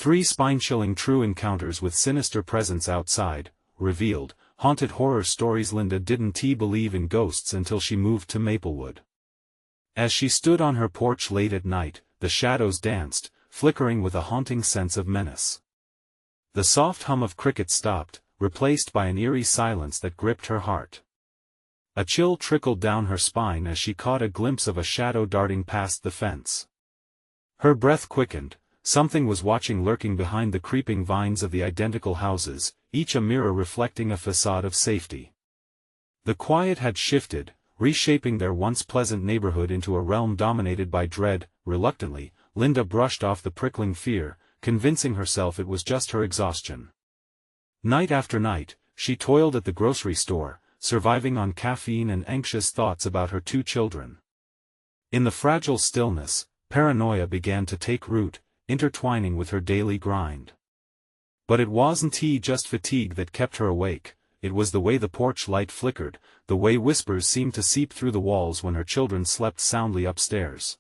3 spine-chilling true encounters with sinister presence outside, revealed, haunted horror stories. Linda didn't believe in ghosts until she moved to Maplewood. As she stood on her porch late at night, the shadows danced, flickering with a haunting sense of menace. The soft hum of crickets stopped, replaced by an eerie silence that gripped her heart. A chill trickled down her spine as she caught a glimpse of a shadow darting past the fence. Her breath quickened. Something was watching, lurking behind the creeping vines of the identical houses, each a mirror reflecting a facade of safety. The quiet had shifted, reshaping their once pleasant neighborhood into a realm dominated by dread. Reluctantly, Linda brushed off the prickling fear, convincing herself it was just her exhaustion. Night after night, she toiled at the grocery store, surviving on caffeine and anxious thoughts about her 2 children. In the fragile stillness, paranoia began to take root, intertwining with her daily grind. But it wasn't just fatigue that kept her awake, it was the way the porch light flickered, the way whispers seemed to seep through the walls when her children slept soundly upstairs.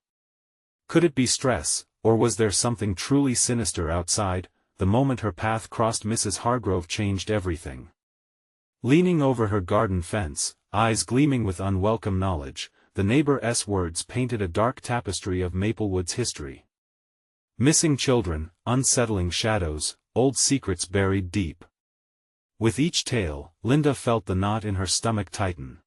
Could it be stress, or was there something truly sinister outside? The moment her path crossed Mrs. Hargrove changed everything. Leaning over her garden fence, eyes gleaming with unwelcome knowledge, the neighbor's words painted a dark tapestry of Maplewood's history. Missing children, unsettling shadows, old secrets buried deep. With each tale, Linda felt the knot in her stomach tighten.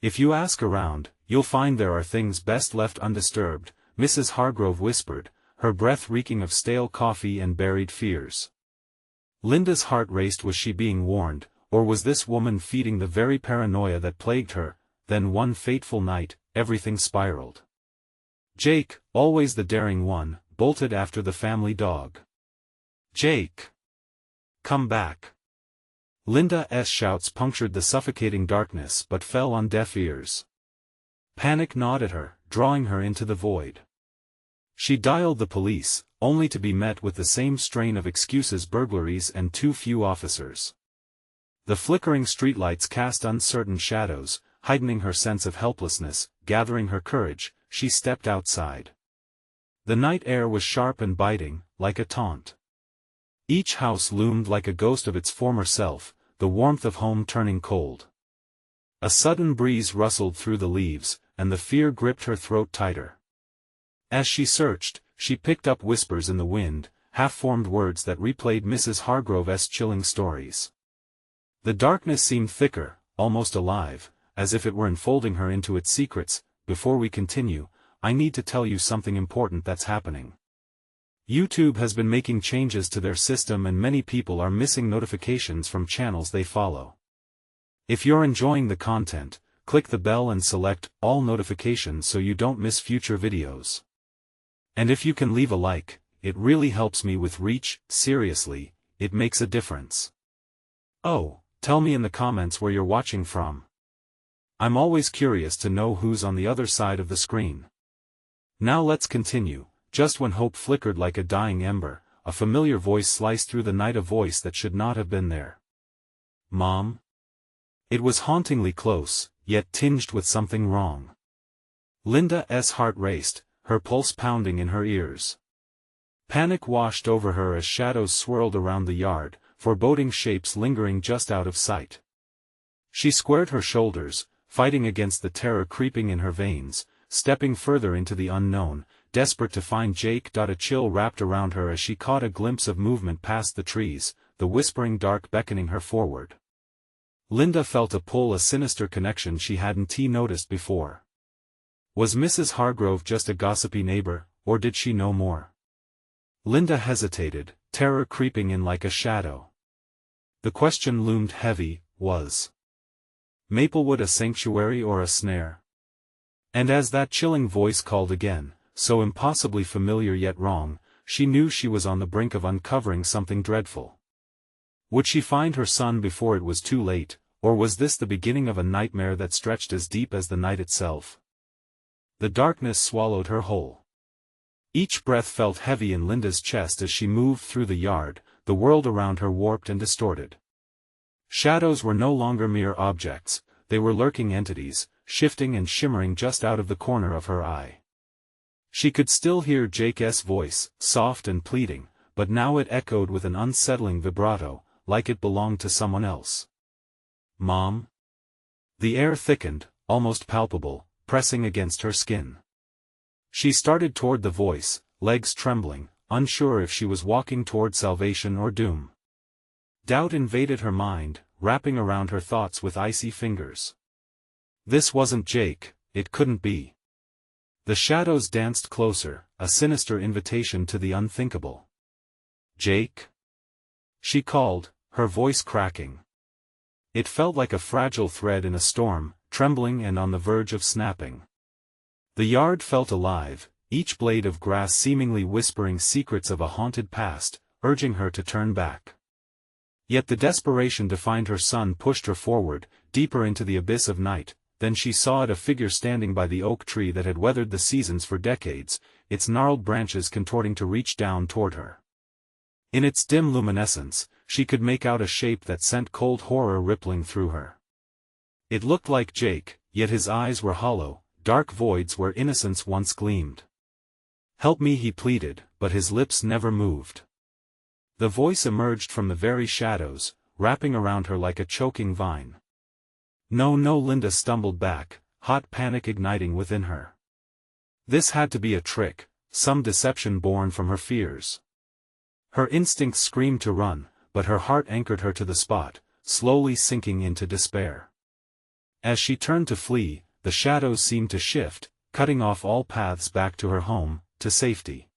If you ask around, you'll find there are things best left undisturbed, Mrs. Hargrove whispered, her breath reeking of stale coffee and buried fears. Linda's heart raced. Was she being warned, or was this woman feeding the very paranoia that plagued her? Then one fateful night, everything spiraled. Jake, always the daring one, bolted after the family dog. Jake! Come back! Linda's shouts punctured the suffocating darkness but fell on deaf ears. Panic gnawed at her, drawing her into the void. She dialed the police, only to be met with the same strain of excuses: burglaries and too few officers. The flickering streetlights cast uncertain shadows, heightening her sense of helplessness. Gathering her courage, she stepped outside. The night air was sharp and biting, like a taunt. Each house loomed like a ghost of its former self, the warmth of home turning cold. A sudden breeze rustled through the leaves, and the fear gripped her throat tighter. As she searched, she picked up whispers in the wind, half-formed words that replayed Mrs. Hargrove's chilling stories. The darkness seemed thicker, almost alive, as if it were enfolding her into its secrets. Before we continue, I need to tell you something important that's happening. YouTube has been making changes to their system and many people are missing notifications from channels they follow. If you're enjoying the content, click the bell and select all notifications so you don't miss future videos. And if you can leave a like, it really helps me with reach. Seriously, it makes a difference. Oh, tell me in the comments where you're watching from. I'm always curious to know who's on the other side of the screen. Now let's continue. Just when hope flickered like a dying ember, a familiar voice sliced through the night, a voice that should not have been there. Mom? It was hauntingly close, yet tinged with something wrong. Linda's heart raced, her pulse pounding in her ears. Panic washed over her as shadows swirled around the yard, foreboding shapes lingering just out of sight. She squared her shoulders, fighting against the terror creeping in her veins, stepping further into the unknown, desperate to find Jake. A chill wrapped around her as she caught a glimpse of movement past the trees, the whispering dark beckoning her forward. Linda felt a pull, a sinister connection she hadn't noticed before. Was Mrs. Hargrove just a gossipy neighbor, or did she know more? Linda hesitated, terror creeping in like a shadow. The question loomed heavy: was Maplewood a sanctuary or a snare? And as that chilling voice called again, so impossibly familiar yet wrong, she knew she was on the brink of uncovering something dreadful. Would she find her son before it was too late, or was this the beginning of a nightmare that stretched as deep as the night itself? The darkness swallowed her whole. Each breath felt heavy in Linda's chest as she moved through the yard, the world around her warped and distorted. Shadows were no longer mere objects, they were lurking entities, shifting and shimmering just out of the corner of her eye. She could still hear Jake's voice, soft and pleading, but now it echoed with an unsettling vibrato, like it belonged to someone else. "Mom?" The air thickened, almost palpable, pressing against her skin. She started toward the voice, legs trembling, unsure if she was walking toward salvation or doom. Doubt invaded her mind, wrapping around her thoughts with icy fingers. This wasn't Jake, it couldn't be. The shadows danced closer, a sinister invitation to the unthinkable. "Jake?" she called, her voice cracking. It felt like a fragile thread in a storm, trembling and on the verge of snapping. The yard felt alive, each blade of grass seemingly whispering secrets of a haunted past, urging her to turn back. Yet the desperation to find her son pushed her forward, deeper into the abyss of night. Then she saw a figure standing by the oak tree that had weathered the seasons for decades, its gnarled branches contorting to reach down toward her. In its dim luminescence, she could make out a shape that sent cold horror rippling through her. It looked like Jake, yet his eyes were hollow, dark voids where innocence once gleamed. "Help me," he pleaded, but his lips never moved. The voice emerged from the very shadows, wrapping around her like a choking vine. "No, no," Linda stumbled back, hot panic igniting within her. This had to be a trick, some deception born from her fears. Her instincts screamed to run, but her heart anchored her to the spot, slowly sinking into despair. As she turned to flee, the shadows seemed to shift, cutting off all paths back to her home, to safety.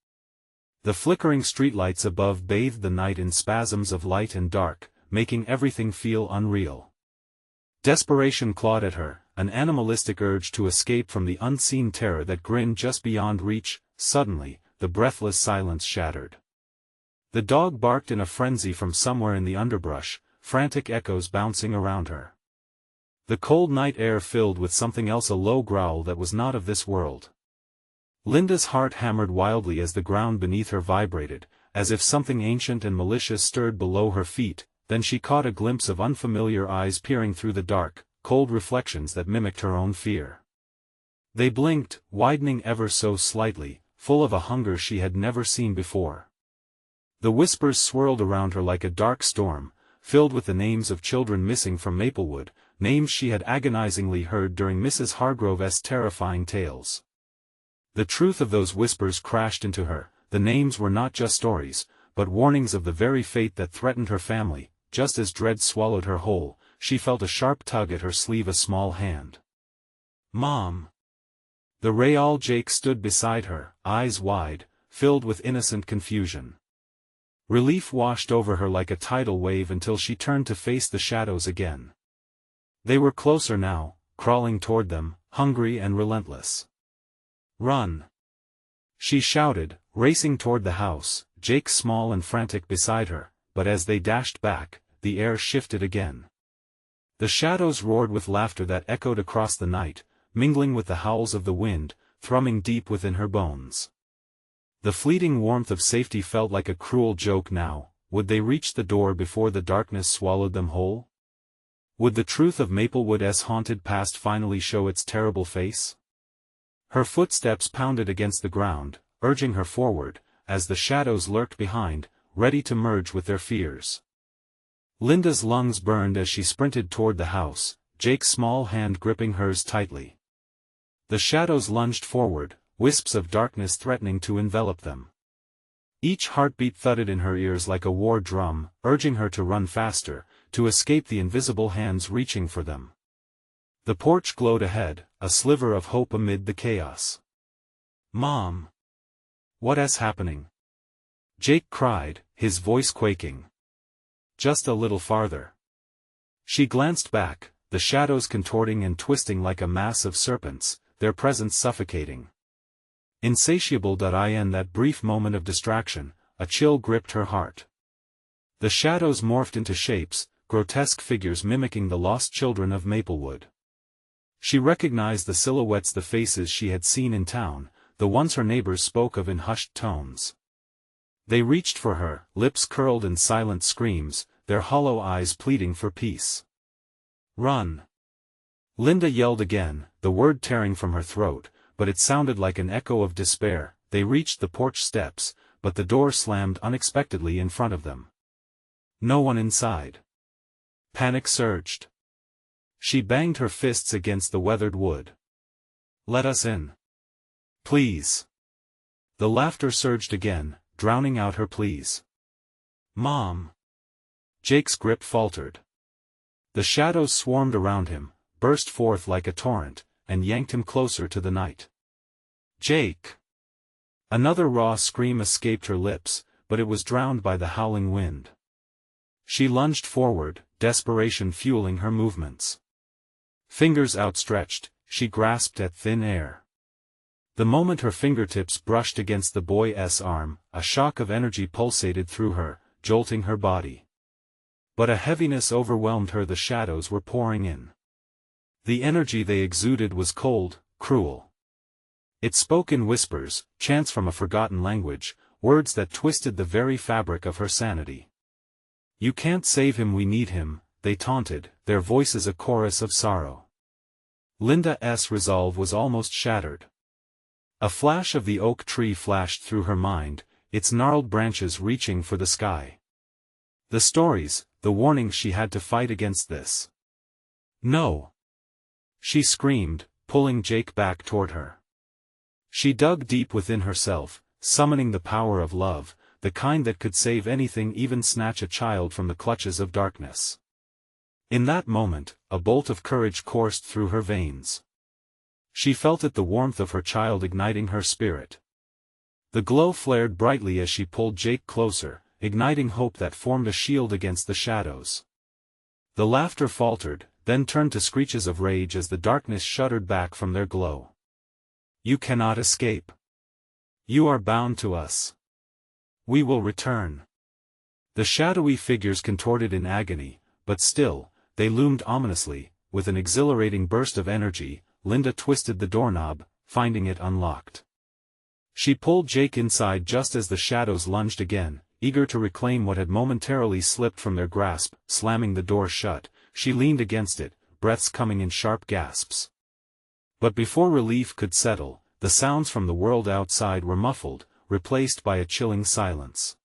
The flickering streetlights above bathed the night in spasms of light and dark, making everything feel unreal. Desperation clawed at her, an animalistic urge to escape from the unseen terror that grinned just beyond reach. Suddenly, the breathless silence shattered. The dog barked in a frenzy from somewhere in the underbrush, frantic echoes bouncing around her. The cold night air filled with something else, a low growl that was not of this world. Linda's heart hammered wildly as the ground beneath her vibrated, as if something ancient and malicious stirred below her feet. Then she caught a glimpse of unfamiliar eyes peering through the dark, cold reflections that mimicked her own fear. They blinked, widening ever so slightly, full of a hunger she had never seen before. The whispers swirled around her like a dark storm, filled with the names of children missing from Maplewood, names she had agonizingly heard during Mrs. Hargrove's terrifying tales. The truth of those whispers crashed into her. The names were not just stories, but warnings of the very fate that threatened her family. Just as dread swallowed her whole, she felt a sharp tug at her sleeve, a small hand. "Mom!" The real Jake stood beside her, eyes wide, filled with innocent confusion. Relief washed over her like a tidal wave until she turned to face the shadows again. They were closer now, crawling toward them, hungry and relentless. "Run!" she shouted, racing toward the house, Jake small and frantic beside her, but as they dashed back, the air shifted again. The shadows roared with laughter that echoed across the night, mingling with the howls of the wind, thrumming deep within her bones. The fleeting warmth of safety felt like a cruel joke now. Would they reach the door before the darkness swallowed them whole? Would the truth of Maplewood's haunted past finally show its terrible face? Her footsteps pounded against the ground, urging her forward, as the shadows lurked behind, ready to merge with their fears. Linda's lungs burned as she sprinted toward the house, Jake's small hand gripping hers tightly. The shadows lunged forward, wisps of darkness threatening to envelop them. Each heartbeat thudded in her ears like a war drum, urging her to run faster, to escape the invisible hands reaching for them. The porch glowed ahead, a sliver of hope amid the chaos. "Mom! What is happening?" Jake cried, his voice quaking. "Just a little farther." She glanced back, the shadows contorting and twisting like a mass of serpents, their presence suffocating. Insatiable. In that brief moment of distraction, a chill gripped her heart. The shadows morphed into shapes, grotesque figures mimicking the lost children of Maplewood. She recognized the silhouettes, the faces she had seen in town, the ones her neighbors spoke of in hushed tones. They reached for her, lips curled in silent screams, their hollow eyes pleading for peace. "Run!" Linda yelled again, the word tearing from her throat, but it sounded like an echo of despair. They reached the porch steps, but the door slammed unexpectedly in front of them. No one inside. Panic surged. She banged her fists against the weathered wood. "Let us in. Please." The laughter surged again, drowning out her pleas. "Mom." Jake's grip faltered. The shadows swarmed around him, burst forth like a torrent, and yanked him closer to the night. "Jake!" Another raw scream escaped her lips, but it was drowned by the howling wind. She lunged forward, desperation fueling her movements. Fingers outstretched, she grasped at thin air. The moment her fingertips brushed against the boy's arm, a shock of energy pulsated through her, jolting her body. But a heaviness overwhelmed her. The shadows were pouring in. The energy they exuded was cold, cruel. It spoke in whispers, chants from a forgotten language, words that twisted the very fabric of her sanity. "You can't save him, we need him," they taunted, their voices a chorus of sorrow. Linda's resolve was almost shattered. A flash of the oak tree flashed through her mind, its gnarled branches reaching for the sky. The stories, the warnings, she had to fight against this. "No!" she screamed, pulling Jake back toward her. She dug deep within herself, summoning the power of love, the kind that could save anything, even snatch a child from the clutches of darkness. In that moment, a bolt of courage coursed through her veins. She felt it, the warmth of her child igniting her spirit. The glow flared brightly as she pulled Jake closer, igniting hope that formed a shield against the shadows. The laughter faltered, then turned to screeches of rage as the darkness shuddered back from their glow. "You cannot escape. You are bound to us. We will return." The shadowy figures contorted in agony, but still, they loomed ominously. With an exhilarating burst of energy, Linda twisted the doorknob, finding it unlocked. She pulled Jake inside just as the shadows lunged again, eager to reclaim what had momentarily slipped from their grasp. Slamming the door shut, she leaned against it, breaths coming in sharp gasps. But before relief could settle, the sounds from the world outside were muffled, replaced by a chilling silence.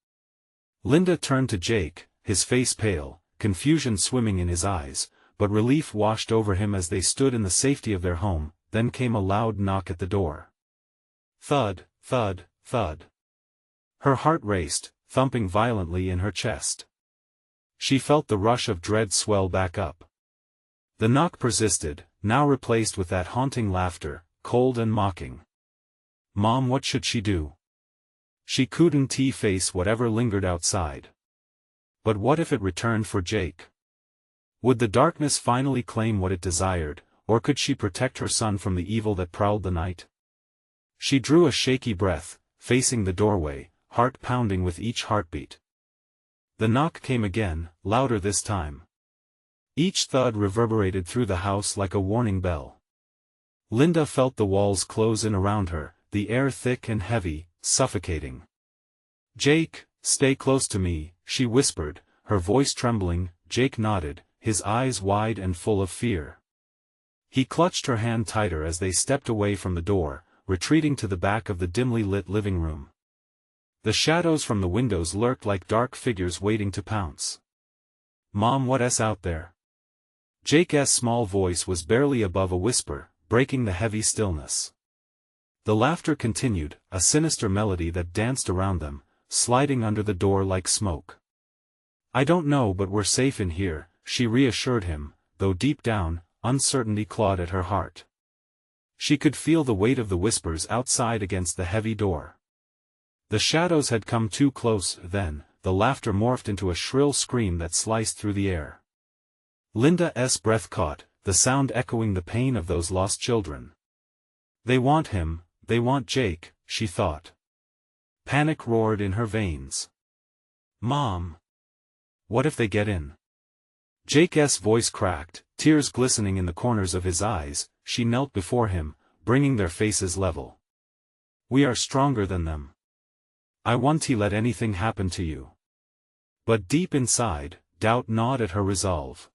Linda turned to Jake, his face pale, confusion swimming in his eyes, but relief washed over him as they stood in the safety of their home. Then came a loud knock at the door. Thud, thud, thud. Her heart raced, thumping violently in her chest. She felt the rush of dread swell back up. The knock persisted, now replaced with that haunting laughter, cold and mocking. Mom, what should she do? She couldn't face whatever lingered outside. But what if it returned for Jake? Would the darkness finally claim what it desired, or could she protect her son from the evil that prowled the night? She drew a shaky breath, facing the doorway, heart pounding with each heartbeat. The knock came again, louder this time. Each thud reverberated through the house like a warning bell. Linda felt the walls close in around her, the air thick and heavy, suffocating. "Jake, stay close to me," she whispered, her voice trembling. Jake nodded, his eyes wide and full of fear. He clutched her hand tighter as they stepped away from the door, retreating to the back of the dimly lit living room. The shadows from the windows lurked like dark figures waiting to pounce. "Mom, what's out there?" Jake's small voice was barely above a whisper, breaking the heavy stillness. The laughter continued, a sinister melody that danced around them, sliding under the door like smoke. "I don't know, but we're safe in here," she reassured him, though deep down, uncertainty clawed at her heart. She could feel the weight of the whispers outside against the heavy door. The shadows had come too close. Then, the laughter morphed into a shrill scream that sliced through the air. Linda's breath caught, the sound echoing the pain of those lost children. "They want him, they want Jake," she thought. Panic roared in her veins. "Mom! What if they get in?" Jake's voice cracked, tears glistening in the corners of his eyes. She knelt before him, bringing their faces level. "We are stronger than them. I won't let anything happen to you." But deep inside, doubt gnawed at her resolve.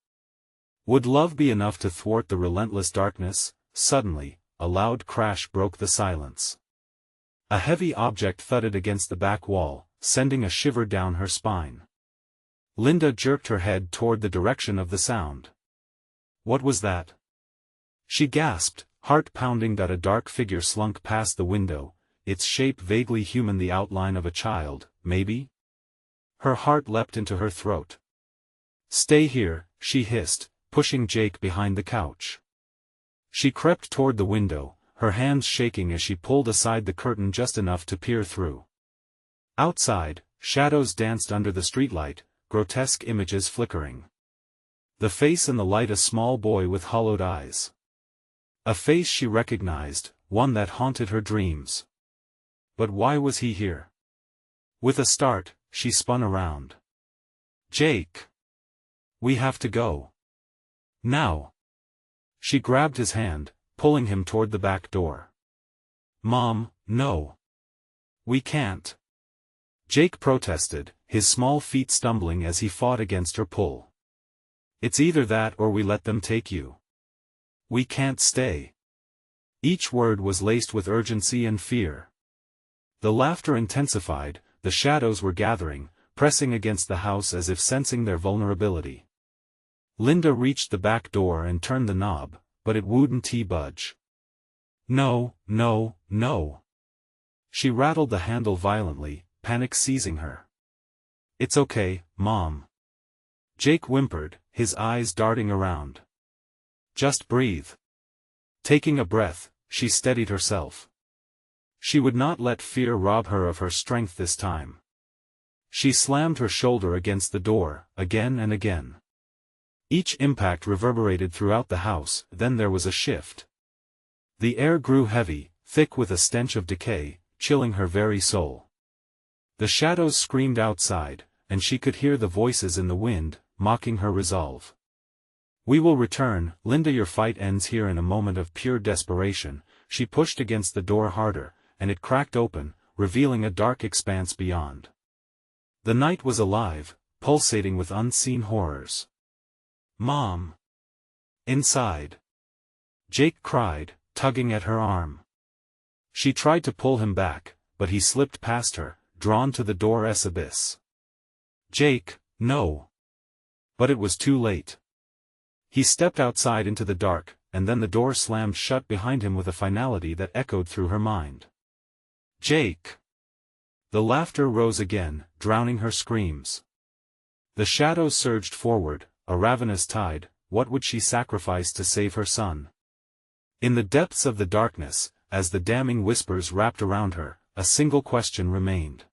Would love be enough to thwart the relentless darkness? Suddenly, a loud crash broke the silence. A heavy object thudded against the back wall, sending a shiver down her spine. Linda jerked her head toward the direction of the sound. What was that? She gasped, heart pounding. A dark figure slunk past the window, its shape vaguely human, the outline of a child, maybe? Her heart leapt into her throat. Stay here, she hissed, pushing Jake behind the couch. She crept toward the window, her hands shaking as she pulled aside the curtain just enough to peer through. Outside, shadows danced under the streetlight, grotesque images flickering. The face in the light, a small boy with hollowed eyes. A face she recognized, one that haunted her dreams. But why was he here? With a start, she spun around. Jake! We have to go. Now. She grabbed his hand, pulling him toward the back door. Mom, no. We can't. Jake protested, his small feet stumbling as he fought against her pull. It's either that or we let them take you. We can't stay. Each word was laced with urgency and fear. The laughter intensified, the shadows were gathering, pressing against the house as if sensing their vulnerability. Linda reached the back door and turned the knob, but it wouldn't budge. No, no, no. She rattled the handle violently, panic seizing her. It's okay, Mom. Jake whimpered, his eyes darting around. Just breathe. Taking a breath, she steadied herself. She would not let fear rob her of her strength this time. She slammed her shoulder against the door, again and again. Each impact reverberated throughout the house, then there was a shift. The air grew heavy, thick with a stench of decay, chilling her very soul. The shadows screamed outside, and she could hear the voices in the wind, mocking her resolve. We will return, Linda. Your fight ends here. In a moment of pure desperation, she pushed against the door harder, and it cracked open, revealing a dark expanse beyond. The night was alive, pulsating with unseen horrors. Mom! Inside! Jake cried, tugging at her arm. She tried to pull him back, but he slipped past her, drawn to the door's abyss. Jake, no! But it was too late. He stepped outside into the dark, and then the door slammed shut behind him with a finality that echoed through her mind. Jake! The laughter rose again, drowning her screams. The shadows surged forward, a ravenous tide. What would she sacrifice to save her son? In the depths of the darkness, as the damning whispers wrapped around her, a single question remained.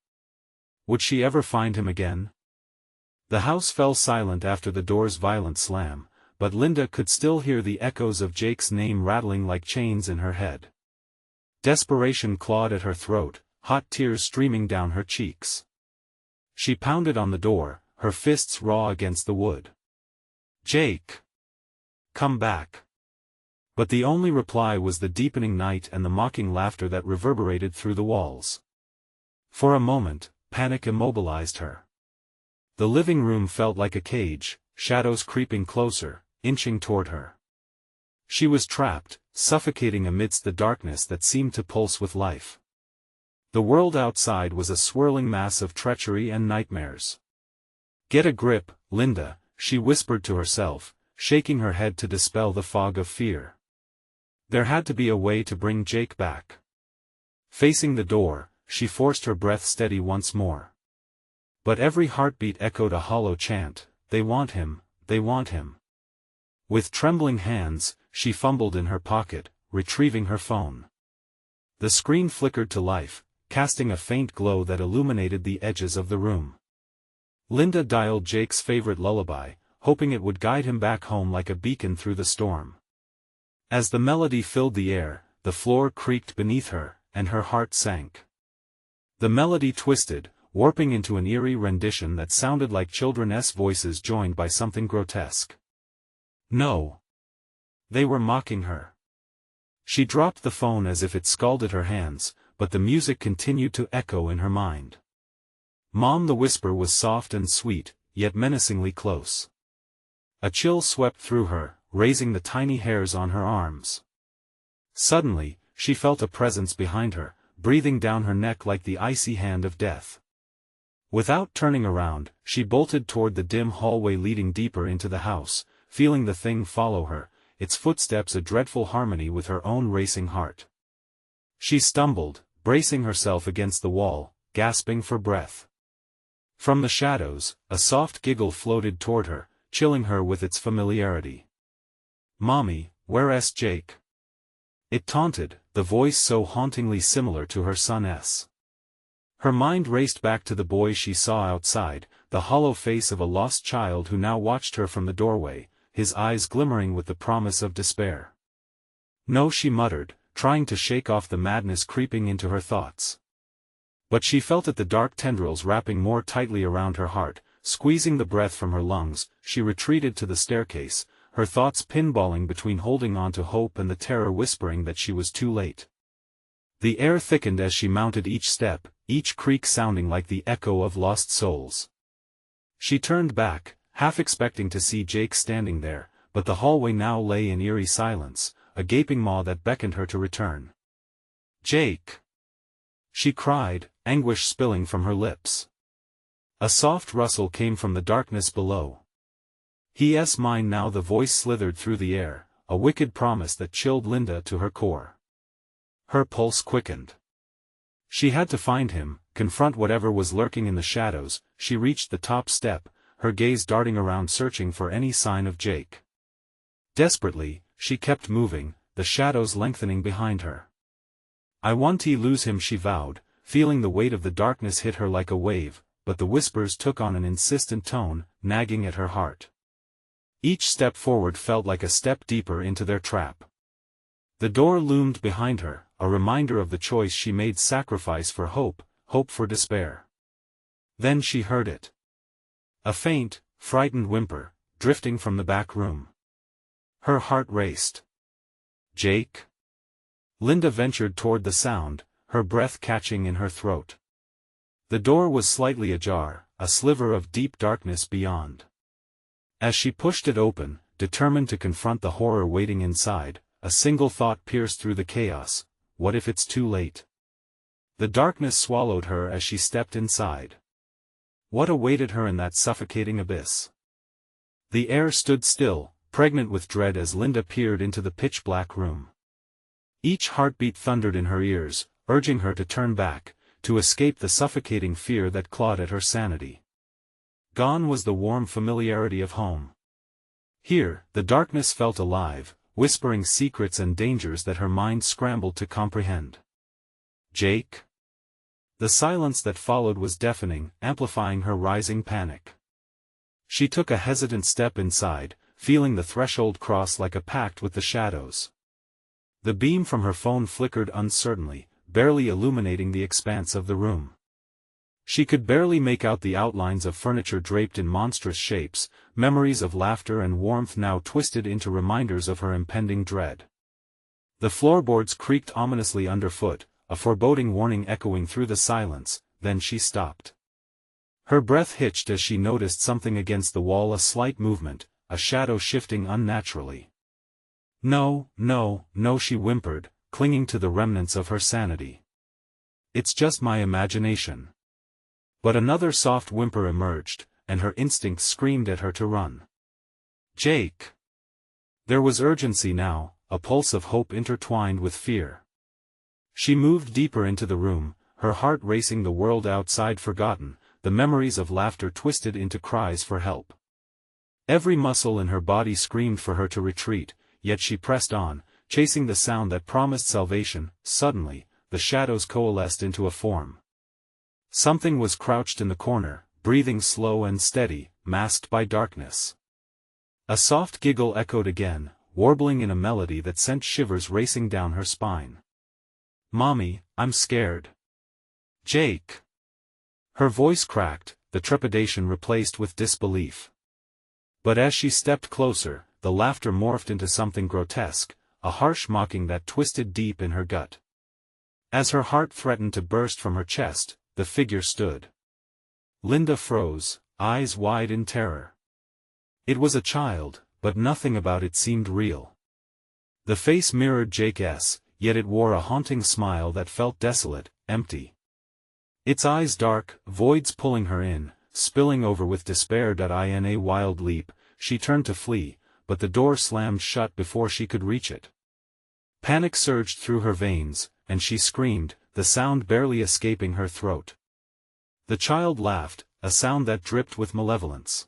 Would she ever find him again? The house fell silent after the door's violent slam, but Linda could still hear the echoes of Jake's name rattling like chains in her head. Desperation clawed at her throat, hot tears streaming down her cheeks. She pounded on the door, her fists raw against the wood. Jake! Come back! But the only reply was the deepening night and the mocking laughter that reverberated through the walls. For a moment, panic immobilized her. The living room felt like a cage, shadows creeping closer, inching toward her. She was trapped, suffocating amidst the darkness that seemed to pulse with life. The world outside was a swirling mass of treachery and nightmares. Get a grip, Linda, she whispered to herself, shaking her head to dispel the fog of fear. There had to be a way to bring Jake back. Facing the door, she forced her breath steady once more. But every heartbeat echoed a hollow chant, they want him, they want him. With trembling hands, she fumbled in her pocket, retrieving her phone. The screen flickered to life, casting a faint glow that illuminated the edges of the room. Linda dialed Jake's favorite lullaby, hoping it would guide him back home like a beacon through the storm. As the melody filled the air, the floor creaked beneath her, and her heart sank. The melody twisted, warping into an eerie rendition that sounded like children's voices joined by something grotesque. No. They were mocking her. She dropped the phone as if it scalded her hands, but the music continued to echo in her mind. Mom, the whisper was soft and sweet, yet menacingly close. A chill swept through her, raising the tiny hairs on her arms. Suddenly, she felt a presence behind her, breathing down her neck like the icy hand of death. Without turning around, she bolted toward the dim hallway leading deeper into the house, feeling the thing follow her, its footsteps a dreadful harmony with her own racing heart. She stumbled, bracing herself against the wall, gasping for breath. From the shadows, a soft giggle floated toward her, chilling her with its familiarity. "Mommy, where's Jake?" It taunted, the voice so hauntingly similar to her son's. Her mind raced back to the boy she saw outside, the hollow face of a lost child who now watched her from the doorway, his eyes glimmering with the promise of despair. "No," she muttered, trying to shake off the madness creeping into her thoughts. But she felt it, the dark tendrils wrapping more tightly around her heart, squeezing the breath from her lungs. She retreated to the staircase, her thoughts pinballing between holding on to hope and the terror whispering that she was too late. The air thickened as she mounted each step, each creak sounding like the echo of lost souls. She turned back, half expecting to see Jake standing there, but the hallway now lay in eerie silence, a gaping maw that beckoned her to return. "Jake!" she cried, anguish spilling from her lips. A soft rustle came from the darkness below. "He's mine now," the voice slithered through the air, a wicked promise that chilled Linda to her core. Her pulse quickened. She had to find him, confront whatever was lurking in the shadows. She reached the top step, her gaze darting around searching for any sign of Jake. Desperately, she kept moving, the shadows lengthening behind her. "I want to lose him," she vowed, feeling the weight of the darkness hit her like a wave, but the whispers took on an insistent tone, nagging at her heart. Each step forward felt like a step deeper into their trap. The door loomed behind her, a reminder of the choice she made: sacrifice for hope, hope for despair. Then she heard it. A faint, frightened whimper, drifting from the back room. Her heart raced. "Jake?" Linda ventured toward the sound, her breath catching in her throat. The door was slightly ajar, a sliver of deep darkness beyond. As she pushed it open, determined to confront the horror waiting inside, a single thought pierced through the chaos: what if it's too late? The darkness swallowed her as she stepped inside. What awaited her in that suffocating abyss? The air stood still, pregnant with dread as Linda peered into the pitch-black room. Each heartbeat thundered in her ears, urging her to turn back, to escape the suffocating fear that clawed at her sanity. Gone was the warm familiarity of home. Here, the darkness felt alive, whispering secrets and dangers that her mind scrambled to comprehend. "Jake?" The silence that followed was deafening, amplifying her rising panic. She took a hesitant step inside, feeling the threshold cross like a pact with the shadows. The beam from her phone flickered uncertainly, barely illuminating the expanse of the room. She could barely make out the outlines of furniture draped in monstrous shapes, memories of laughter and warmth now twisted into reminders of her impending dread. The floorboards creaked ominously underfoot, a foreboding warning echoing through the silence. Then she stopped. Her breath hitched as she noticed something against the wall, a slight movement, a shadow shifting unnaturally. "No, no, no," she whimpered, clinging to the remnants of her sanity. "It's just my imagination." But another soft whimper emerged, and her instincts screamed at her to run. "Jake!" There was urgency now, a pulse of hope intertwined with fear. She moved deeper into the room, her heart racing, the world outside forgotten, the memories of laughter twisted into cries for help. Every muscle in her body screamed for her to retreat, yet she pressed on, chasing the sound that promised salvation. Suddenly, the shadows coalesced into a form. Something was crouched in the corner, breathing slow and steady, masked by darkness. A soft giggle echoed again, warbling in a melody that sent shivers racing down her spine. "Mommy, I'm scared." "Jake!" Her voice cracked, the trepidation replaced with disbelief. But as she stepped closer, the laughter morphed into something grotesque, a harsh mocking that twisted deep in her gut. As her heart threatened to burst from her chest, the figure stood. Linda froze, eyes wide in terror. It was a child, but nothing about it seemed real. The face mirrored Jake's, yet it wore a haunting smile that felt desolate, empty. Its eyes dark, voids pulling her in, spilling over with despair. In a wild leap, she turned to flee, but the door slammed shut before she could reach it. Panic surged through her veins, and she screamed, the sound barely escaping her throat. The child laughed, a sound that dripped with malevolence.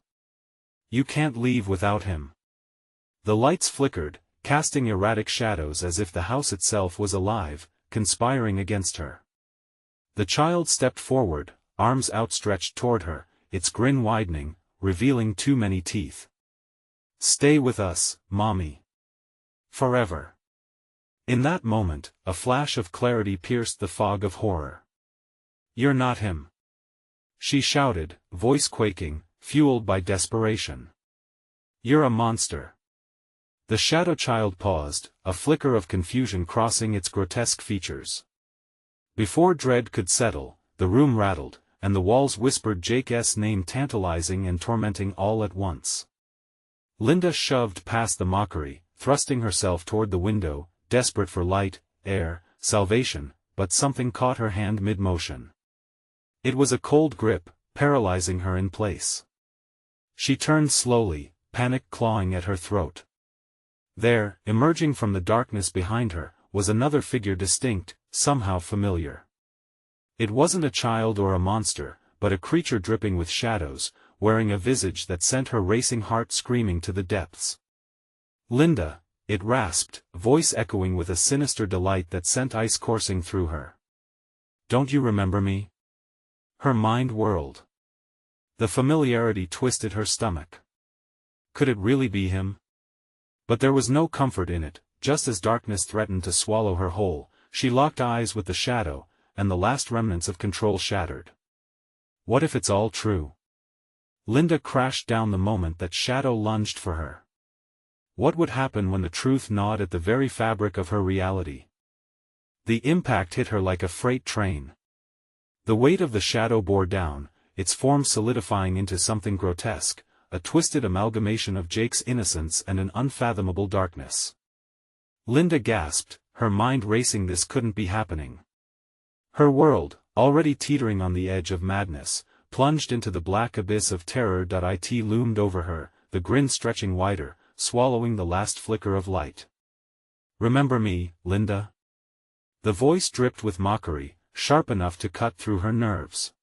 "You can't leave without him." The lights flickered, casting erratic shadows as if the house itself was alive, conspiring against her. The child stepped forward, arms outstretched toward her, its grin widening, revealing too many teeth. "Stay with us, Mommy. Forever." In that moment, a flash of clarity pierced the fog of horror. "You're not him," she shouted, voice quaking, fueled by desperation. "You're a monster." The shadow child paused, a flicker of confusion crossing its grotesque features. Before dread could settle, the room rattled, and the walls whispered Jake's name, tantalizing and tormenting all at once. Linda shoved past the mockery, thrusting herself toward the window, desperate for light, air, salvation, but something caught her hand mid-motion. It was a cold grip, paralyzing her in place. She turned slowly, panic clawing at her throat. There, emerging from the darkness behind her, was another figure, distinct, somehow familiar. It wasn't a child or a monster, but a creature dripping with shadows, wearing a visage that sent her racing heart screaming to the depths. "Linda," it rasped, voice echoing with a sinister delight that sent ice coursing through her. "Don't you remember me?" Her mind whirled. The familiarity twisted her stomach. Could it really be him? But there was no comfort in it. Just as darkness threatened to swallow her whole, she locked eyes with the shadow, and the last remnants of control shattered. What if it's all true? Linda crashed down the moment that shadow lunged for her. What would happen when the truth gnawed at the very fabric of her reality? The impact hit her like a freight train. The weight of the shadow bore down, its form solidifying into something grotesque, a twisted amalgamation of Jake's innocence and an unfathomable darkness. Linda gasped, her mind racing. This couldn't be happening. Her world, already teetering on the edge of madness, plunged into the black abyss of terror. It loomed over her, the grin stretching wider, swallowing the last flicker of light. "Remember me, Linda?" The voice dripped with mockery, sharp enough to cut through her nerves.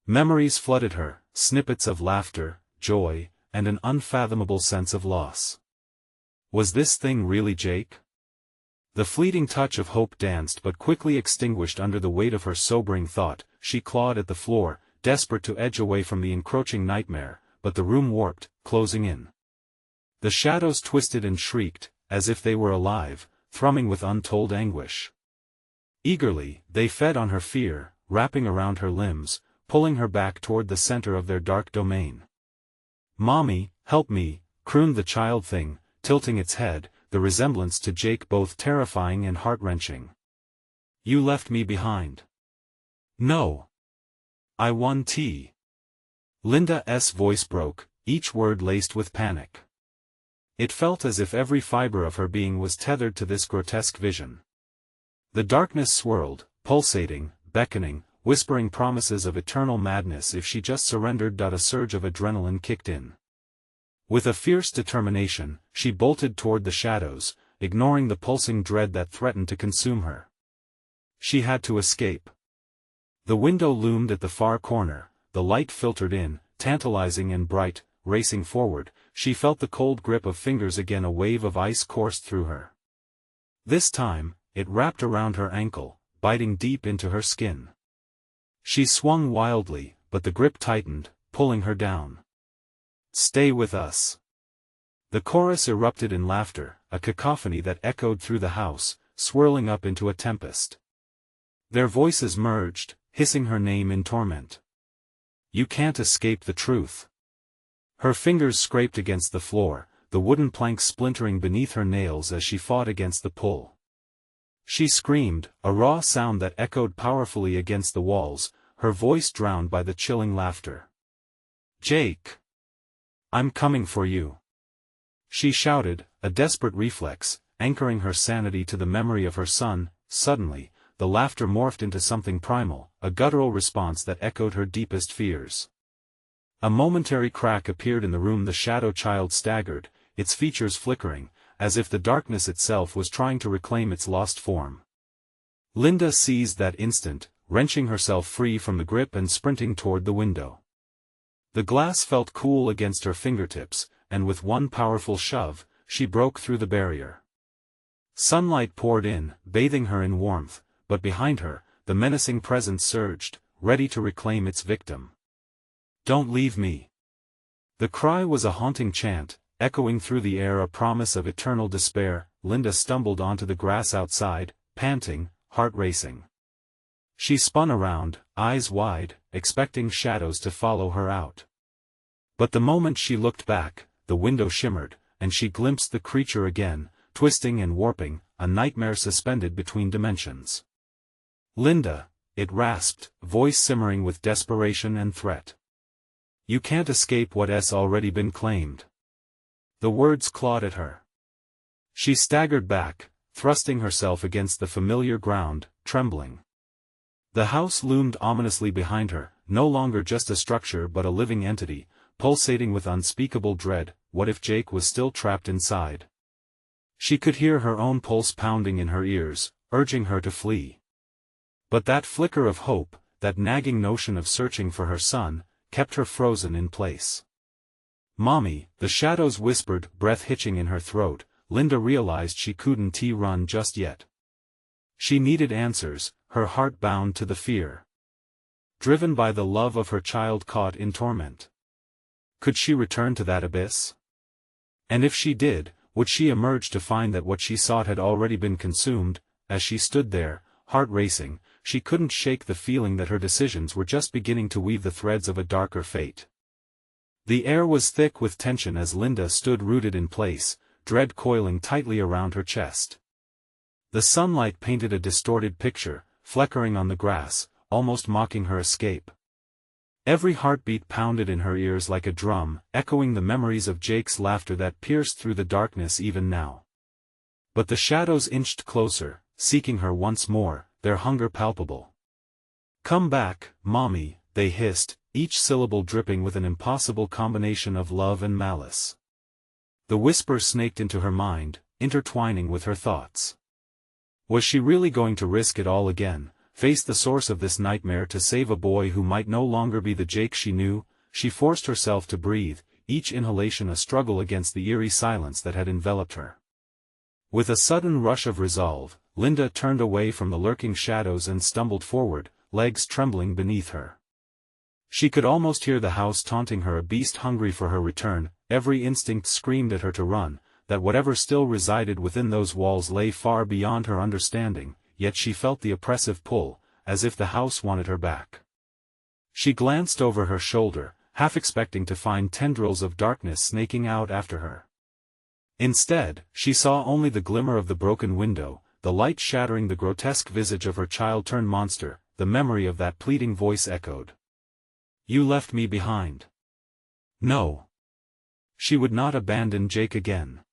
Memories flooded her, snippets of laughter, joy, and an unfathomable sense of loss. Was this thing really Jake? The fleeting touch of hope danced but quickly extinguished under the weight of her sobering thought. She clawed at the floor, desperate to edge away from the encroaching nightmare, but the room warped, closing in. The shadows twisted and shrieked, as if they were alive, thrumming with untold anguish. Eagerly, they fed on her fear, wrapping around her limbs, pulling her back toward the center of their dark domain. "Mommy, help me," crooned the child thing, tilting its head, the resemblance to Jake both terrifying and heart-wrenching. "You left me behind." "No. I won tea." Linda's voice broke, each word laced with panic. It felt as if every fiber of her being was tethered to this grotesque vision. The darkness swirled, pulsating, beckoning, whispering promises of eternal madness if she just surrendered. A surge of adrenaline kicked in. With a fierce determination, she bolted toward the shadows, ignoring the pulsing dread that threatened to consume her. She had to escape. The window loomed at the far corner, the light filtered in, tantalizing and bright. Racing forward, she felt the cold grip of fingers again. A wave of ice coursed through her. This time, it wrapped around her ankle, biting deep into her skin. She swung wildly, but the grip tightened, pulling her down. "Stay with us." The chorus erupted in laughter, a cacophony that echoed through the house, swirling up into a tempest. Their voices merged, hissing her name in torment. "You can't escape the truth." Her fingers scraped against the floor, the wooden planks splintering beneath her nails as she fought against the pull. She screamed, a raw sound that echoed powerfully against the walls, her voice drowned by the chilling laughter. "Jake! I'm coming for you!" She shouted, a desperate reflex, anchoring her sanity to the memory of her son. Suddenly, the laughter morphed into something primal, a guttural response that echoed her deepest fears. A momentary crack appeared in the room. The shadow child staggered, its features flickering, as if the darkness itself was trying to reclaim its lost form. Linda seized that instant, wrenching herself free from the grip and sprinting toward the window. The glass felt cool against her fingertips, and with one powerful shove, she broke through the barrier. Sunlight poured in, bathing her in warmth, but behind her, the menacing presence surged, ready to reclaim its victim. "Don't leave me." The cry was a haunting chant, echoing through the air, a promise of eternal despair. Linda stumbled onto the grass outside, panting, heart racing. She spun around, eyes wide, expecting shadows to follow her out. But the moment she looked back, the window shimmered, and she glimpsed the creature again, twisting and warping, a nightmare suspended between dimensions. "Linda," it rasped, voice simmering with desperation and threat. "You can't escape what's already been claimed." The words clawed at her. She staggered back, thrusting herself against the familiar ground, trembling. The house loomed ominously behind her, no longer just a structure but a living entity, pulsating with unspeakable dread. What if Jake was still trapped inside? She could hear her own pulse pounding in her ears, urging her to flee. But that flicker of hope, that nagging notion of searching for her son, kept her frozen in place. "Mommy," the shadows whispered, breath hitching in her throat. Linda realized she couldn't run just yet. She needed answers, her heart bound to the fear. Driven by the love of her child caught in torment. Could she return to that abyss? And if she did, would she emerge to find that what she sought had already been consumed? As she stood there, heart racing, she couldn't shake the feeling that her decisions were just beginning to weave the threads of a darker fate. The air was thick with tension as Linda stood rooted in place, dread coiling tightly around her chest. The sunlight painted a distorted picture, flickering on the grass, almost mocking her escape. Every heartbeat pounded in her ears like a drum, echoing the memories of Jake's laughter that pierced through the darkness even now. But the shadows inched closer, seeking her once more, their hunger palpable. "Come back, Mommy," they hissed, each syllable dripping with an impossible combination of love and malice. The whisper snaked into her mind, intertwining with her thoughts. Was she really going to risk it all again, face the source of this nightmare to save a boy who might no longer be the Jake she knew? She forced herself to breathe, each inhalation a struggle against the eerie silence that had enveloped her. With a sudden rush of resolve, Linda turned away from the lurking shadows and stumbled forward, legs trembling beneath her. She could almost hear the house taunting her, a beast hungry for her return. Every instinct screamed at her to run, that whatever still resided within those walls lay far beyond her understanding, yet she felt the oppressive pull, as if the house wanted her back. She glanced over her shoulder, half expecting to find tendrils of darkness snaking out after her. Instead, she saw only the glimmer of the broken window, the light shattering the grotesque visage of her child-turned monster. The memory of that pleading voice echoed. "You left me behind." No. She would not abandon Jake again.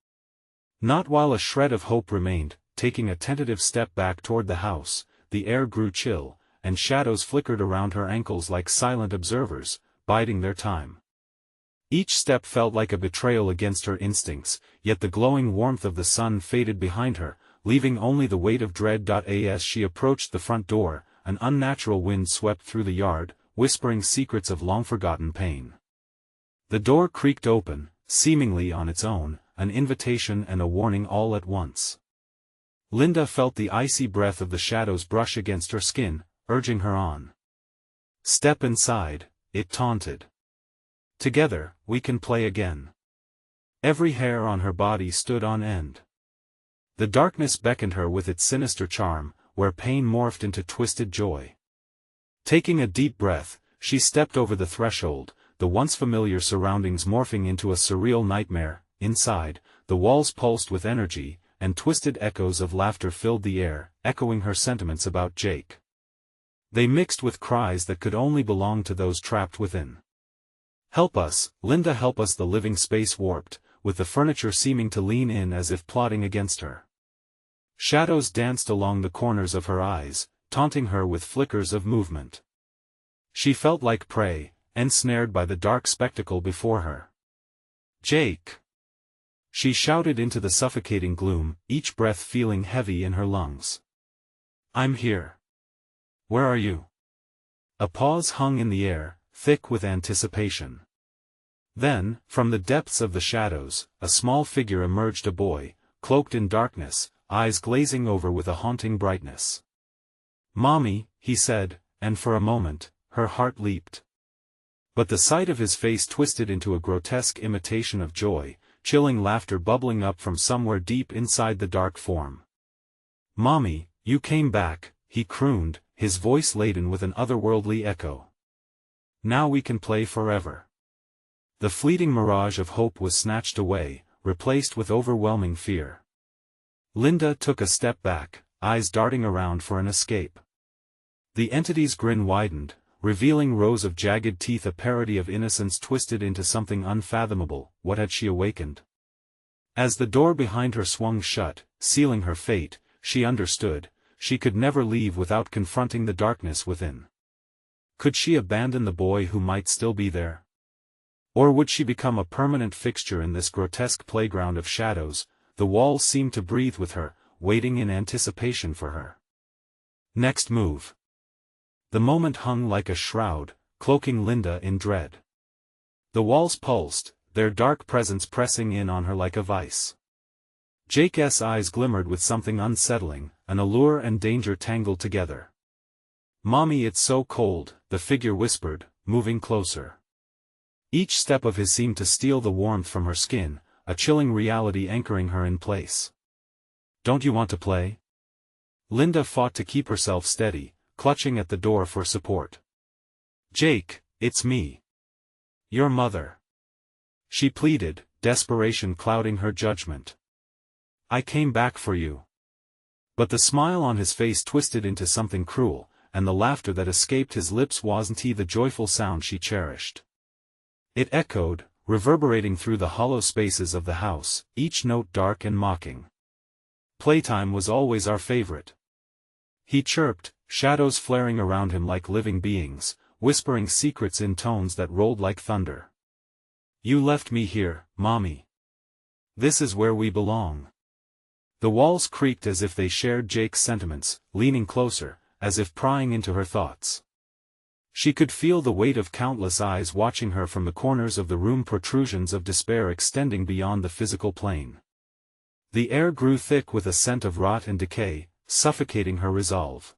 Not while a shred of hope remained. Taking a tentative step back toward the house, the air grew chill, and shadows flickered around her ankles like silent observers, biding their time. Each step felt like a betrayal against her instincts, yet the glowing warmth of the sun faded behind her, leaving only the weight of dread. As she approached the front door, an unnatural wind swept through the yard, whispering secrets of long-forgotten pain. The door creaked open, seemingly on its own, an invitation and a warning all at once. Linda felt the icy breath of the shadows brush against her skin, urging her on. "Step inside," it taunted. "Together, we can play again." Every hair on her body stood on end. The darkness beckoned her with its sinister charm, where pain morphed into twisted joy. Taking a deep breath, she stepped over the threshold, the once familiar surroundings morphing into a surreal nightmare. Inside, the walls pulsed with energy, and twisted echoes of laughter filled the air, echoing her sentiments about Jake. They mixed with cries that could only belong to those trapped within. "Help us, Linda, help us!" The living space warped, with the furniture seeming to lean in as if plotting against her. Shadows danced along the corners of her eyes, taunting her with flickers of movement. She felt like prey, ensnared by the dark spectacle before her. "Jake!" she shouted into the suffocating gloom, each breath feeling heavy in her lungs. "I'm here. Where are you?" A pause hung in the air, thick with anticipation. Then, from the depths of the shadows, a small figure emerged, a boy, cloaked in darkness, eyes glazing over with a haunting brightness. "Mommy," he said, and for a moment, her heart leaped. But the sight of his face twisted into a grotesque imitation of joy, chilling laughter bubbling up from somewhere deep inside the dark form. "Mommy, you came back," he crooned, his voice laden with an otherworldly echo. "Now we can play forever." The fleeting mirage of hope was snatched away, replaced with overwhelming fear. Linda took a step back, eyes darting around for an escape. The entity's grin widened, revealing rows of jagged teeth, a parody of innocence twisted into something unfathomable. What had she awakened? As the door behind her swung shut, sealing her fate, she understood, she could never leave without confronting the darkness within. Could she abandon the boy who might still be there? Or would she become a permanent fixture in this grotesque playground of shadows? The walls seemed to breathe with her, waiting in anticipation for her next move. The moment hung like a shroud, cloaking Linda in dread. The walls pulsed, their dark presence pressing in on her like a vice. Jake's eyes glimmered with something unsettling, an allure and danger tangled together. "Mommy, it's so cold," the figure whispered, moving closer. Each step of his seemed to steal the warmth from her skin, a chilling reality anchoring her in place. "Don't you want to play?" Linda fought to keep herself steady, clutching at the door for support. "Jake, it's me. Your mother," she pleaded, desperation clouding her judgment. "I came back for you." But the smile on his face twisted into something cruel, and the laughter that escaped his lips wasn't the joyful sound she cherished. It echoed, reverberating through the hollow spaces of the house, each note dark and mocking. "Playtime was always our favorite," he chirped, shadows flaring around him like living beings, whispering secrets in tones that rolled like thunder. "You left me here, Mommy. This is where we belong." The walls creaked as if they shared Jake's sentiments, leaning closer, as if prying into her thoughts. She could feel the weight of countless eyes watching her from the corners of the room, protrusions of despair extending beyond the physical plane. The air grew thick with a scent of rot and decay, suffocating her resolve.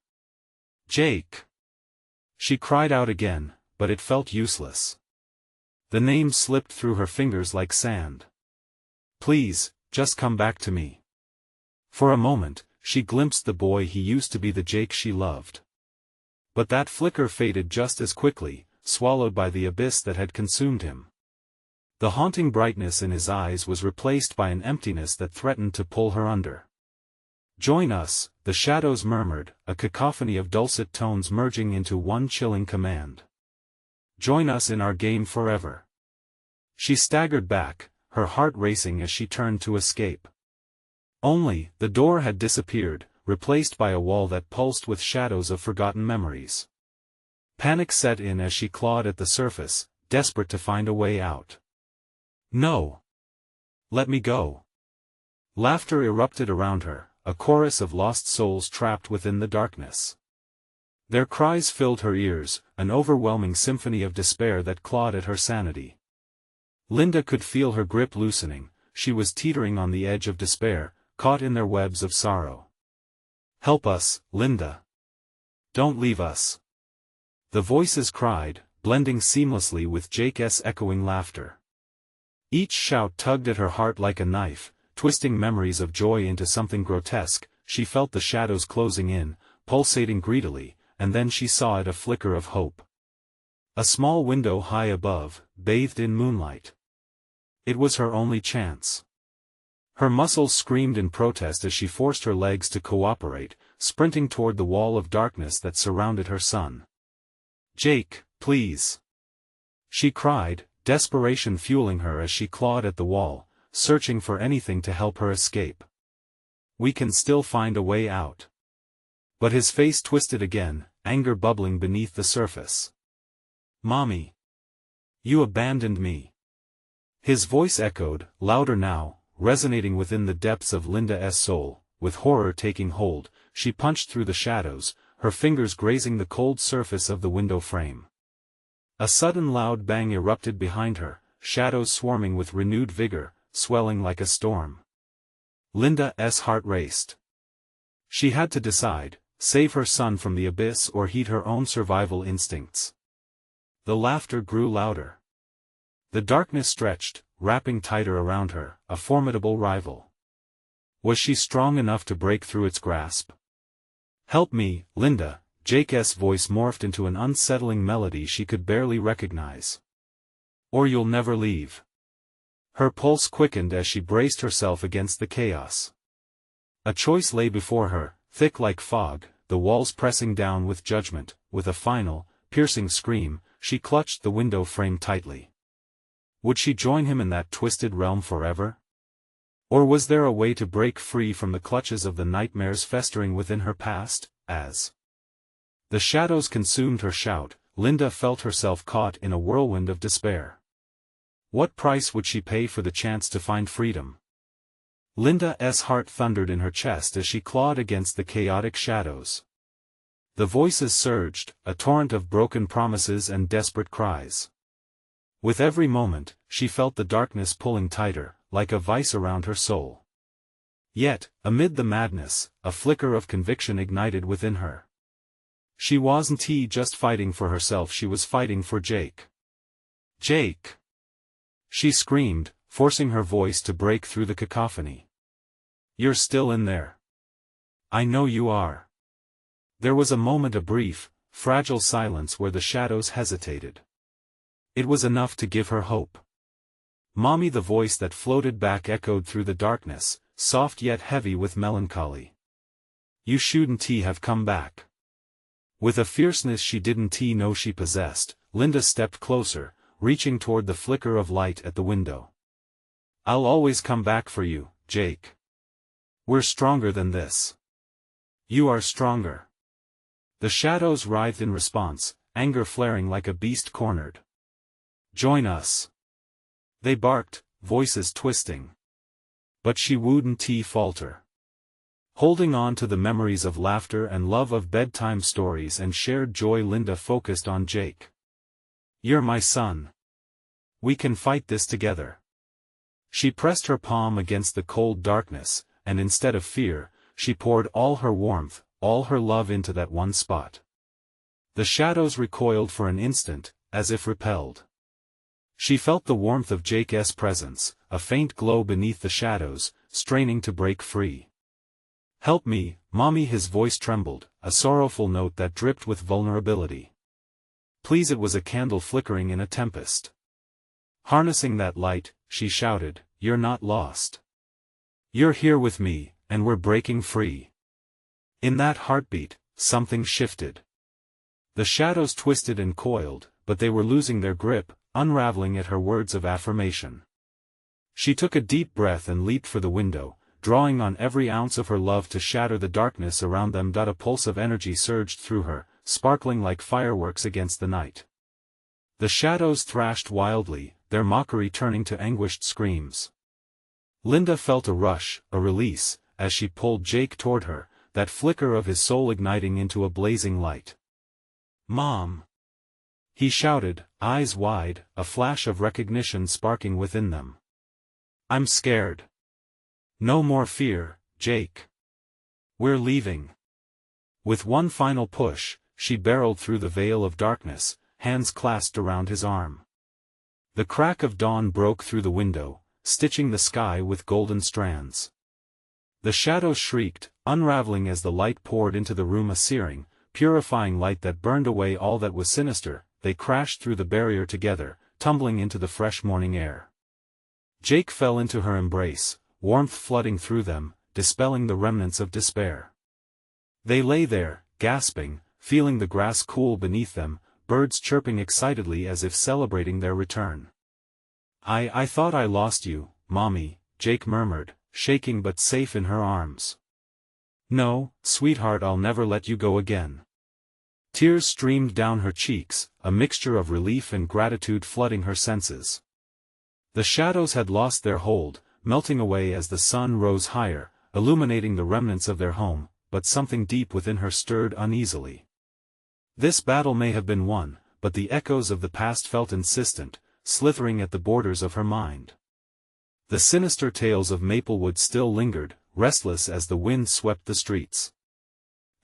"Jake!" she cried out again, but it felt useless. The name slipped through her fingers like sand. "Please, just come back to me." For a moment, she glimpsed the boy he used to be, the Jake she loved. But that flicker faded just as quickly, swallowed by the abyss that had consumed him. The haunting brightness in his eyes was replaced by an emptiness that threatened to pull her under. "Join us," the shadows murmured, a cacophony of dulcet tones merging into one chilling command. "Join us in our game forever." She staggered back, her heart racing as she turned to escape. Only, the door had disappeared, replaced by a wall that pulsed with shadows of forgotten memories. Panic set in as she clawed at the surface, desperate to find a way out. "No! Let me go!" Laughter erupted around her, a chorus of lost souls trapped within the darkness. Their cries filled her ears, an overwhelming symphony of despair that clawed at her sanity. Linda could feel her grip loosening, she was teetering on the edge of despair, caught in their webs of sorrow. "Help us, Linda! Don't leave us!" The voices cried, blending seamlessly with Jake's echoing laughter. Each shout tugged at her heart like a knife, twisting memories of joy into something grotesque. She felt the shadows closing in, pulsating greedily, and then she saw it, a flicker of hope. A small window high above, bathed in moonlight. It was her only chance. Her muscles screamed in protest as she forced her legs to cooperate, sprinting toward the wall of darkness that surrounded her son. "Jake, please!" she cried, desperation fueling her as she clawed at the wall, searching for anything to help her escape. We can still find a way out. But his face twisted again, anger bubbling beneath the surface. Mommy. You abandoned me. His voice echoed, louder now, resonating within the depths of Linda's soul. With horror taking hold, she punched through the shadows, her fingers grazing the cold surface of the window frame. A sudden loud bang erupted behind her, shadows swarming with renewed vigor, swelling like a storm. Linda's heart raced. She had to decide, save her son from the abyss or heed her own survival instincts. The laughter grew louder. The darkness stretched, wrapping tighter around her, a formidable rival. Was she strong enough to break through its grasp? Help me, Linda. Jake's voice morphed into an unsettling melody she could barely recognize. Or you'll never leave. Her pulse quickened as she braced herself against the chaos. A choice lay before her, thick like fog, the walls pressing down with judgment. With a final, piercing scream, she clutched the window frame tightly. Would she join him in that twisted realm forever? Or was there a way to break free from the clutches of the nightmares festering within her past? As the shadows consumed her shout, Linda felt herself caught in a whirlwind of despair. What price would she pay for the chance to find freedom? Linda's heart thundered in her chest as she clawed against the chaotic shadows. The voices surged, a torrent of broken promises and desperate cries. With every moment, she felt the darkness pulling tighter, like a vice around her soul. Yet, amid the madness, a flicker of conviction ignited within her. She wasn't just fighting for herself, she was fighting for Jake. Jake! She screamed, forcing her voice to break through the cacophony. You're still in there. I know you are. There was a moment, a brief, fragile silence where the shadows hesitated. It was enough to give her hope. Mommy, the voice that floated back echoed through the darkness, soft yet heavy with melancholy. You shouldn't have come back. With a fierceness she didn't know she possessed, Linda stepped closer, reaching toward the flicker of light at the window. I'll always come back for you, Jake. We're stronger than this. You are stronger. The shadows writhed in response, anger flaring like a beast cornered. Join us. They barked, voices twisting. But she wouldn't falter. Holding on to the memories of laughter and love of bedtime stories and shared joy, Linda focused on Jake. You're my son. We can fight this together. She pressed her palm against the cold darkness, and instead of fear, she poured all her warmth, all her love into that one spot. The shadows recoiled for an instant, as if repelled. She felt the warmth of Jake's presence, a faint glow beneath the shadows, straining to break free. Help me, Mommy, his voice trembled, a sorrowful note that dripped with vulnerability. Please, it was a candle flickering in a tempest. Harnessing that light, she shouted, you're not lost. You're here with me, and we're breaking free. In that heartbeat, something shifted. The shadows twisted and coiled, but they were losing their grip, unraveling at her words of affirmation. She took a deep breath and leaped for the window, drawing on every ounce of her love to shatter the darkness around them. A pulse of energy surged through her, sparkling like fireworks against the night. The shadows thrashed wildly, their mockery turning to anguished screams. Linda felt a rush, a release, as she pulled Jake toward her, that flicker of his soul igniting into a blazing light. Mom! He shouted, eyes wide, a flash of recognition sparking within them. I'm scared. No more fear, Jake. We're leaving. With one final push, she barreled through the veil of darkness, hands clasped around his arm. The crack of dawn broke through the window, stitching the sky with golden strands. The shadows shrieked, unraveling as the light poured into the room, a searing, purifying light that burned away all that was sinister. They crashed through the barrier together, tumbling into the fresh morning air. Jake fell into her embrace, warmth flooding through them, dispelling the remnants of despair. They lay there, gasping, feeling the grass cool beneath them, birds chirping excitedly as if celebrating their return. I thought I lost you, Mommy, Jake murmured, shaking but safe in her arms. No, sweetheart, I'll never let you go again. Tears streamed down her cheeks, a mixture of relief and gratitude flooding her senses. The shadows had lost their hold, melting away as the sun rose higher, illuminating the remnants of their home, but something deep within her stirred uneasily. This battle may have been won, but the echoes of the past felt insistent, slithering at the borders of her mind. The sinister tales of Maplewood still lingered, restless as the wind swept the streets.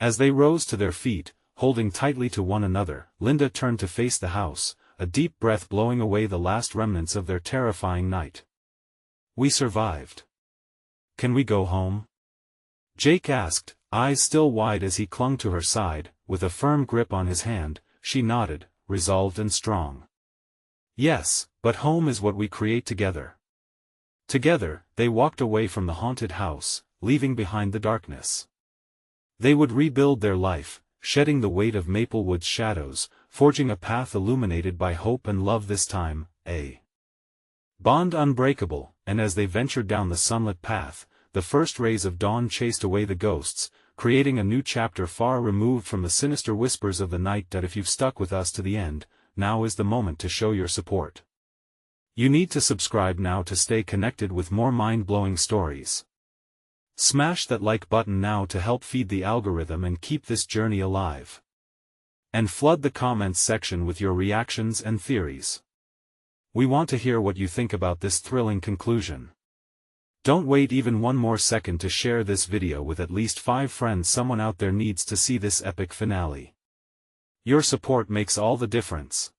As they rose to their feet, holding tightly to one another, Linda turned to face the house, a deep breath blowing away the last remnants of their terrifying night. We survived. Can we go home? Jake asked, eyes still wide as he clung to her side, with a firm grip on his hand. She nodded, resolved and strong. Yes, but home is what we create together. Together, they walked away from the haunted house, leaving behind the darkness. They would rebuild their life, shedding the weight of Maplewood's shadows, forging a path illuminated by hope and love, this time, a bond unbreakable. And as they ventured down the sunlit path, the first rays of dawn chased away the ghosts, creating a new chapter far removed from the sinister whispers of the night. If you've stuck with us to the end, now is the moment to show your support. You need to subscribe now to stay connected with more mind-blowing stories. Smash that like button now to help feed the algorithm and keep this journey alive. And flood the comments section with your reactions and theories. We want to hear what you think about this thrilling conclusion. Don't wait even one more second to share this video with at least 5 friends. Someone out there needs to see this epic finale. Your support makes all the difference.